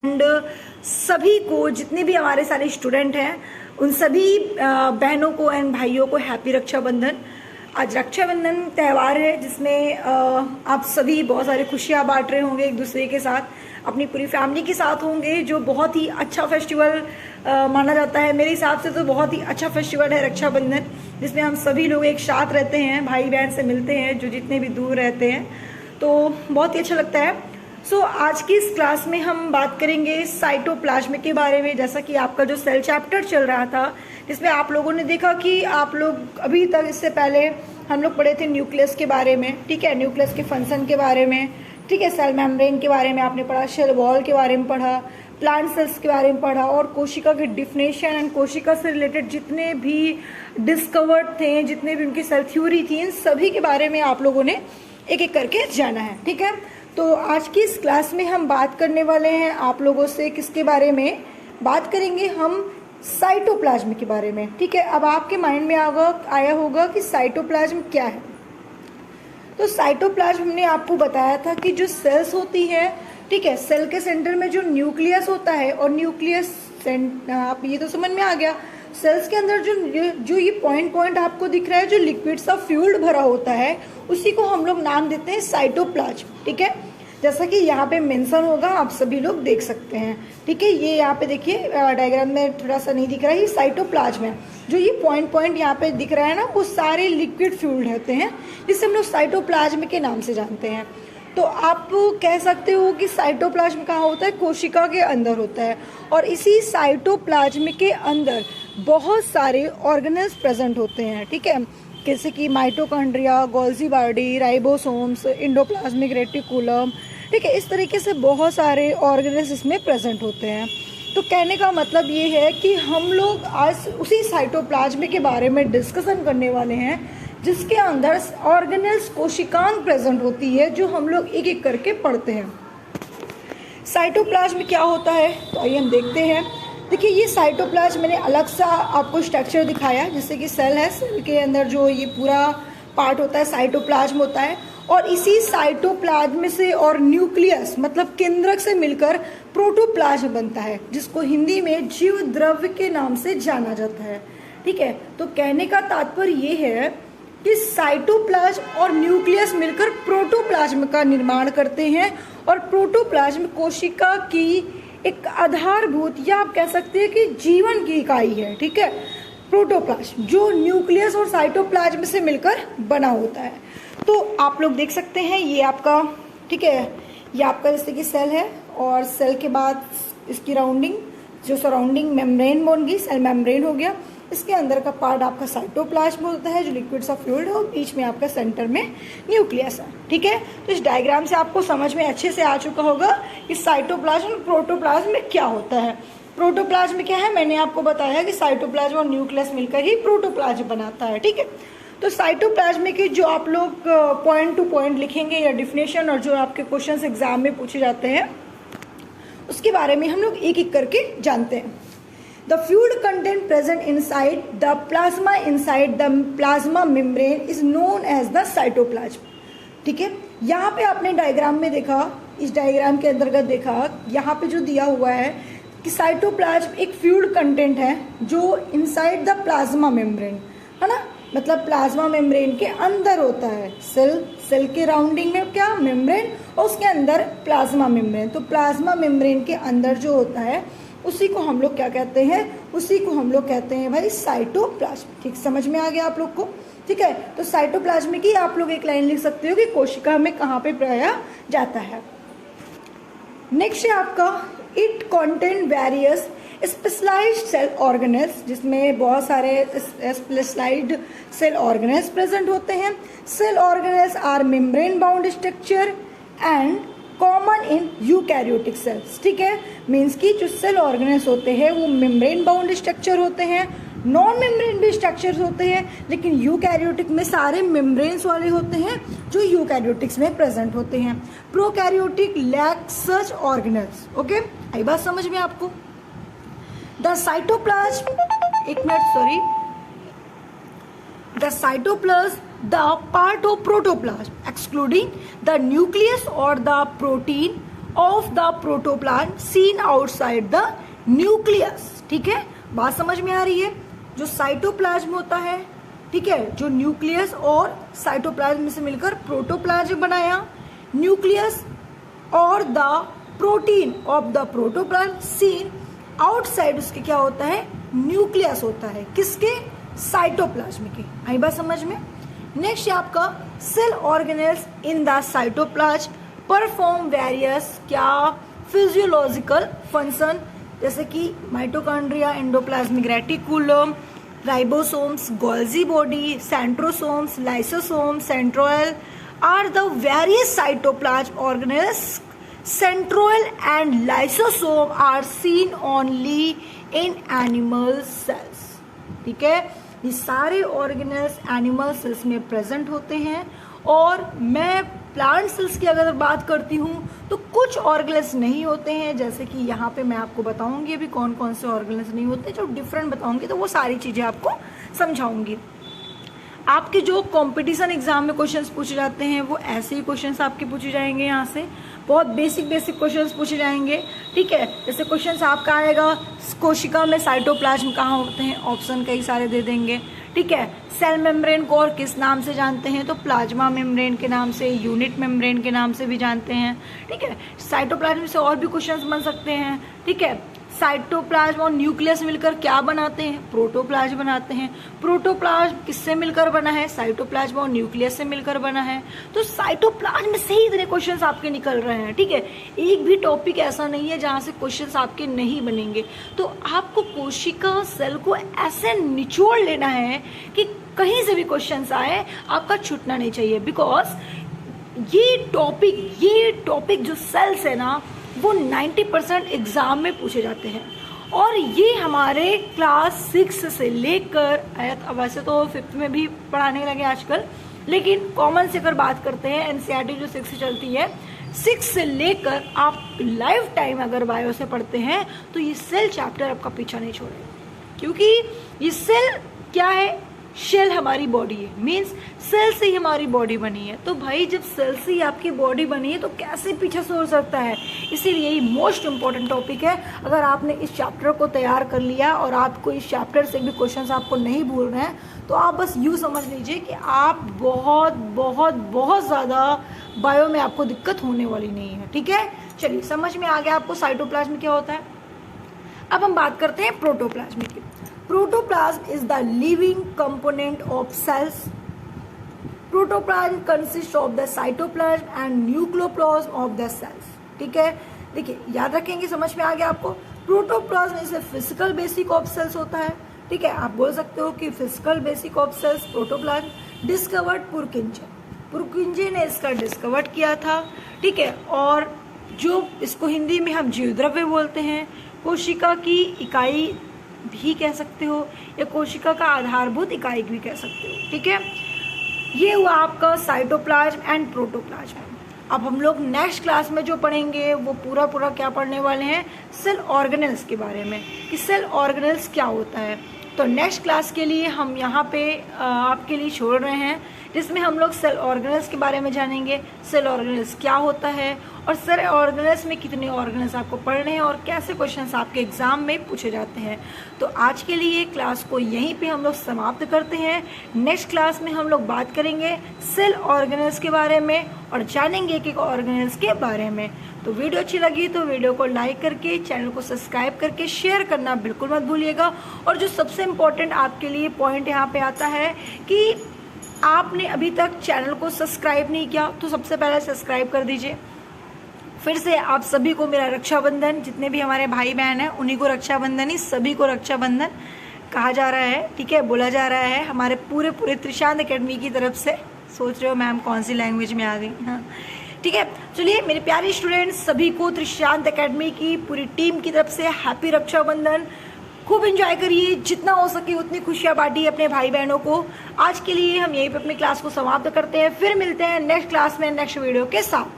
And सभी को, जितने भी हमारे सारे स्टूडेंट हैं, उन सभी बहनों को एंड भाइयों को हैप्पी रक्षाबंधन। आज रक्षाबंधन त्यौहार है जिसमें आप सभी बहुत सारी खुशियां बांट रहे होंगे एक दूसरे के साथ, अपनी पूरी फैमिली के साथ होंगे, जो बहुत ही अच्छा फेस्टिवल माना जाता है। मेरे हिसाब से तो बहुत ही अच्छा फेस्टिवल है रक्षाबंधन, जिसमें हम सभी लोग एक साथ रहते हैं, भाई बहन से मिलते हैं जो जितने भी दूर रहते हैं, तो बहुत ही अच्छा लगता है। आज की इस क्लास में हम बात करेंगे साइटोप्लाज्म के बारे में। जैसा कि आपका जो सेल चैप्टर चल रहा था, जिसमें आप लोगों ने देखा कि आप लोग अभी तक, इससे पहले हम लोग पढ़े थे न्यूक्लियस के बारे में, ठीक है, न्यूक्लियस के फंक्शन के बारे में, ठीक है, सेल मेम्ब्रेन के बारे में आपने पढ़ा, सेल वॉल के बारे में पढ़ा, प्लांट सेल्स के बारे में पढ़ा, और कोशिका की डिफिनेशन एंड कोशिका से रिलेटेड जितने भी डिस्कवर्ड थे, जितने भी उनकी सेल थ्योरी थी, इन सभी के बारे में आप लोगों ने एक एक करके जाना है, ठीक है। तो आज की इस क्लास में हम बात करने वाले हैं आप लोगों से किसके बारे में बात करेंगे, हम साइटोप्लाज्म के बारे में, ठीक है। अब आपके माइंड में आया होगा कि साइटोप्लाज्म क्या है। तो साइटोप्लाज्म हमने आपको बताया था कि जो सेल्स होती है, ठीक है, सेल के सेंटर में जो न्यूक्लियस होता है, और न्यूक्लियस आप ये तो समझ में आ गया, सेल्स के अंदर जो ये पॉइंट आपको दिख रहा है, जो लिक्विड सा फ्लूइड भरा होता है, उसी को हम लोग नाम देते हैं साइटोप्लाज्म, ठीक है। जैसा कि यहाँ पे मेंशन होगा, आप सभी लोग देख सकते हैं, ठीक है। ये यहाँ पे देखिए डायग्राम में थोड़ा सा नहीं दिख रहा है, ये साइटोप्लाज्म है। जो ये पॉइंट यहाँ पे दिख रहा है ना, वो सारे लिक्विड फ्लूइड होते हैं, जिसे हम लोग साइटोप्लाज्म के नाम से जानते हैं। तो आप कह सकते हो कि साइटोप्लाज्म कहाँ होता है, कोशिका के अंदर होता है, और इसी साइटोप्लाज्म के अंदर बहुत सारे ऑर्गेनेल्स प्रेजेंट होते हैं, ठीक है, जैसे कि mitochondria, Golgi body, ribosomes, endoplasmic reticulum, ठीक है, इस तरीके से बहुत सारे ऑर्गेनेल्स इसमें प्रेजेंट होते हैं। तो कहने का मतलब ये है कि हम लोग आज उसी साइटोप्लाज्म के बारे में डिस्कशन करने वाले हैं, जिसके अंदर ऑर्गेनेल्स, कोशिकाएं प्रेजेंट होती है, जो हम लोग एक एक करके पढ़ते हैं। साइटोप्लाज्म क्या होता है, तो आइए हम देखते हैं। देखिए, ये साइटोप्लाज्म मैंने अलग सा आपको स्ट्रक्चर दिखाया, जैसे कि सेल है, सेल के अंदर जो ये पूरा पार्ट होता है साइटोप्लाज्म होता है, और इसी साइटोप्लाज्म से और न्यूक्लियस मतलब केंद्रक से मिलकर प्रोटोप्लाज्म बनता है, जिसको हिंदी में जीव द्रव्य के नाम से जाना जाता है, ठीक है। तो कहने का तात्पर्य ये है कि साइटोप्लाज्म और न्यूक्लियस मिलकर प्रोटोप्लाज्म का निर्माण करते हैं, और प्रोटोप्लाज्म कोशिका की एक आधारभूत, या आप कह सकते हैं कि जीवन की इकाई है, ठीक है, प्रोटोप्लाज्म, जो न्यूक्लियस और साइटोप्लाज्म से मिलकर बना होता है। तो आप लोग देख सकते हैं, ये आपका, ठीक है, ये आपका जैसे कि सेल है, और सेल के बाद इसकी राउंडिंग, जो सराउंडिंग मेम्ब्रेन बन गई, सेल मेम्ब्रेन हो गया, इसके अंदर का पार्ट आपका साइटोप्लाज्म होता है, जो लिक्विड सा फ्लूइड है, और बीच में आपका सेंटर में न्यूक्लियस है, ठीक है। तो इस डायग्राम से आपको समझ में अच्छे से आ चुका होगा कि साइटोप्लाज्म और प्रोटोप्लाज्म में क्या होता है। प्रोटोप्लाज्म क्या है, मैंने आपको बताया कि साइटोप्लाज्म और न्यूक्लियस मिलकर ही प्रोटोप्लाज्म बनाता है, ठीक है। तो साइटोप्लाज्म के जो आप लोग पॉइंट टू पॉइंट लिखेंगे या डिफिनेशन, और जो आपके क्वेश्चंस एग्जाम में पूछे जाते हैं, उसके बारे में हम लोग एक एक करके जानते हैं। The fluid content present inside the plasma inside the plasma membrane is known as the cytoplasm, ठीक है। यहाँ पे आपने डायग्राम में देखा, इस डायग्राम के अंतर्गत देखा, यहाँ पे जो दिया हुआ है कि साइटोप्लाज्म एक फ्लूइड कंटेंट है जो इनसाइड द प्लाज्मा मेम्ब्रेन, है ना, मतलब प्लाज्मा मेम्ब्रेन के अंदर होता है। सेल के राउंडिंग में क्या, मेम्ब्रेन, और उसके अंदर प्लाज्मा मेम्ब्रेन। तो प्लाज्मा मेम्ब्रेन के अंदर जो होता है, उसी को हम लोग क्या कहते हैं, उसी को हम लोग कहते हैं भाई साइटोप्लाज्म। ठीक, समझ में आ गया आप लोग को, ठीक है। तो साइटोप्लाज्म की आप लोग एक लाइन लिख सकते हो कि कोशिका में कहाँ पे पाया जाता है। नेक्स्ट है आपका, it contain various specialised cell organelles, जिसमें बहुत सारे स्पेशलाइज्ड सेल ऑर्गेनेल्स प्रेजेंट होते हैं। Cell organelles are membrane bound structure and common in eukaryotic cells, ठीक है। मीन्स की जो सेल ऑर्गेनेल्स होते हैं वो मेम्ब्रेन बाउंड स्ट्रक्चर होते हैं, नॉन मेम्ब्रेन भी स्ट्रक्चर्स होते हैं, लेकिन यूकैरियोटिक में सारे मेम्ब्रेन्स वाले होते हैं, जो यूकैरियोटिक्स में प्रेजेंट होते हैं। प्रोकैरियोटिक लैक सच ऑर्गेनेल्स, ओके, आई बात समझ में आपको। द साइटोप्लाज्म, एक minute, sorry, the cytoplasm the part of protoplasm excluding the nucleus or the protein of the protoplasm seen outside the nucleus. ठीक है, बात समझ में आ रही है? जो साइटोप्लाज्म होता है, ठीक है, जो न्यूक्लियस और साइटोप्लाज्म में से मिलकर प्रोटोप्लाज्म बनाया, न्यूक्लियस और the protein of the protoplasm seen outside उसके क्या होता है? न्यूक्लियस होता है। किसके? साइटोप्लाज्म के। आई बात समझ में? नेक्स्ट है आपका cell organelles in the cytoplasm perform various क्या फिजियोलॉजिकल फंक्शन, जैसे कि mitochondria, endoplasmic reticulum, ribosomes, Golgi body, centrosomes, lysosome, centriole are the various cytoplasm organelles. Centriole and lysosome are seen only in animal cells. ठीक है, ये सारे organelles animal cells में present होते हैं। और मैं प्लांट सेल्स की अगर बात करती हूँ तो कुछ ऑर्गेनेल्स नहीं होते हैं, जैसे कि यहाँ पे मैं आपको बताऊंगी अभी कौन कौन से ऑर्गेनेल्स नहीं होते, जो डिफरेंट बताऊंगी तो वो सारी चीजें आपको समझाऊंगी। आपके जो कंपटीशन एग्जाम में क्वेश्चंस पूछे जाते हैं वो ऐसे ही क्वेश्चंस आपके पूछे जाएंगे, यहाँ से बहुत बेसिक क्वेश्चंस पूछे जाएंगे। ठीक है, जैसे क्वेश्चंस आपका आएगा कोशिका में साइटोप्लाज्म कहाँ होते हैं, ऑप्शन कई सारे दे देंगे। ठीक है, सेल मेम्ब्रेन को और किस नाम से जानते हैं, तो प्लाज्मा मेम्ब्रेन के नाम से, यूनिट मेम्ब्रेन के नाम से भी जानते हैं। ठीक है, साइटोप्लाज्म से और भी क्वेश्चंस बन सकते हैं। ठीक है, साइटोप्लाज्म और न्यूक्लियस मिलकर क्या बनाते हैं? प्रोटोप्लाज्म बनाते हैं। प्रोटोप्लाज्म किससे मिलकर बना है? साइटोप्लाज्म और न्यूक्लियस से मिलकर बना है। तो साइटोप्लाज्म से ही इतने क्वेश्चंस आपके निकल रहे हैं। ठीक है, एक भी टॉपिक ऐसा नहीं है जहां से क्वेश्चंस आपके नहीं बनेंगे। तो आपको कोशिका सेल को ऐसे निचोड़ लेना है कि कहीं से भी क्वेश्चंस आए आपका छूटना नहीं चाहिए। बिकॉज ये टॉपिक जो सेल्स है ना वो 90% एग्जाम में पूछे जाते हैं। और ये हमारे क्लास 6 से लेकर, वैसे तो 5th में भी पढ़ाने लगे आजकल, लेकिन कॉमन से अगर बात करते हैं एनसीईआरटी जो 6 से चलती है, 6 से लेकर आप लाइफ टाइम अगर बायो से पढ़ते हैं तो ये सेल चैप्टर आपका पीछा नहीं छोड़ेगा। क्योंकि ये सेल क्या है? शेल हमारी बॉडी है, मीन्स सेल से ही हमारी बॉडी बनी है। तो भाई जब सेल से ही आपकी बॉडी बनी है तो कैसे पीछे छोड़ सकता है? इसीलिए ये मोस्ट इंपॉर्टेंट टॉपिक है। अगर आपने इस चैप्टर को तैयार कर लिया और आपको इस चैप्टर से भी क्वेश्चंस आपको नहीं भूल रहे हैं तो आप बस यूँ समझ लीजिए कि आप बहुत बहुत बहुत ज़्यादा बायो में आपको दिक्कत होने वाली नहीं है। ठीक है, चलिए समझ में आ गया आपको साइटोप्लाज्म क्या होता है। अब हम बात करते हैं प्रोटोप्लाज्म की। Protoplasm is the living component of cells. Protoplasm consists of the cytoplasm and nucleoplasm of the cells. ठीक है, देखिए याद रखेंगे, समझ में आ गया आपको। प्रोटोप्लाज्म इसे फिजिकल बेसिक ऑफ सेल्स होता है। ठीक है, आप बोल सकते हो कि physical basic of cells protoplasm discovered Purkinje ने इसका डिस्कवर्ड किया था। ठीक है, और जो इसको हिंदी में हम जीवद्रव्य बोलते हैं, कोशिका की इकाई भी कह सकते हो या कोशिका का आधारभूत इकाई भी कह सकते हो। ठीक है, ये हुआ आपका साइटोप्लाज्म एंड प्रोटोप्लाज्म। अब हम लोग नेक्स्ट क्लास में जो पढ़ेंगे वो पूरा क्या पढ़ने वाले हैं? सेल ऑर्गेनेल्स के बारे में, कि सेल ऑर्गेनेल्स क्या होता है। तो नेक्स्ट क्लास के लिए हम यहाँ पे आपके लिए छोड़ रहे हैं, जिसमें हम लोग सेल ऑर्गेनेल्स के बारे में जानेंगे, सेल ऑर्गेनेल्स क्या होता है और सेल ऑर्गेनेल्स में कितने ऑर्गेनेल्स आपको पढ़ने हैं और कैसे क्वेश्चंस आपके एग्जाम में पूछे जाते हैं। तो आज के लिए क्लास को यहीं पे हम लोग समाप्त करते हैं। नेक्स्ट क्लास में हम लोग बात करेंगे सेल ऑर्गेनेल्स के बारे में और जानेंगे एक ऑर्गेनेल्स के बारे में। तो वीडियो अच्छी लगी तो वीडियो को लाइक करके, चैनल को सब्सक्राइब करके शेयर करना बिल्कुल मत भूलिएगा। और जो सबसे इम्पोर्टेंट आपके लिए पॉइंट यहाँ पे आता है कि आपने अभी तक चैनल को सब्सक्राइब नहीं किया तो सबसे पहले सब्सक्राइब कर दीजिए। फिर से आप सभी को मेरा रक्षाबंधन, जितने भी हमारे भाई बहन हैं उन्हीं को रक्षाबंधन ही सभी को रक्षाबंधन कहा जा रहा है। ठीक है, बोला जा रहा है हमारे पूरे त्रिशांत एकेडमी की तरफ से। सोच रहे हो मैम कौन सी लैंग्वेज में आ गई? हाँ ठीक है, चलिए मेरे प्यारे स्टूडेंट्स, सभी को त्रिशांत एकेडमी की पूरी टीम की तरफ से हैप्पी रक्षाबंधन। खूब एंजॉय करिए, जितना हो सके उतनी खुशियां बांटिए अपने भाई बहनों को। आज के लिए हम यहीं पे अपनी क्लास को समाप्त करते हैं, फिर मिलते हैं नेक्स्ट क्लास में नेक्स्ट वीडियो के साथ।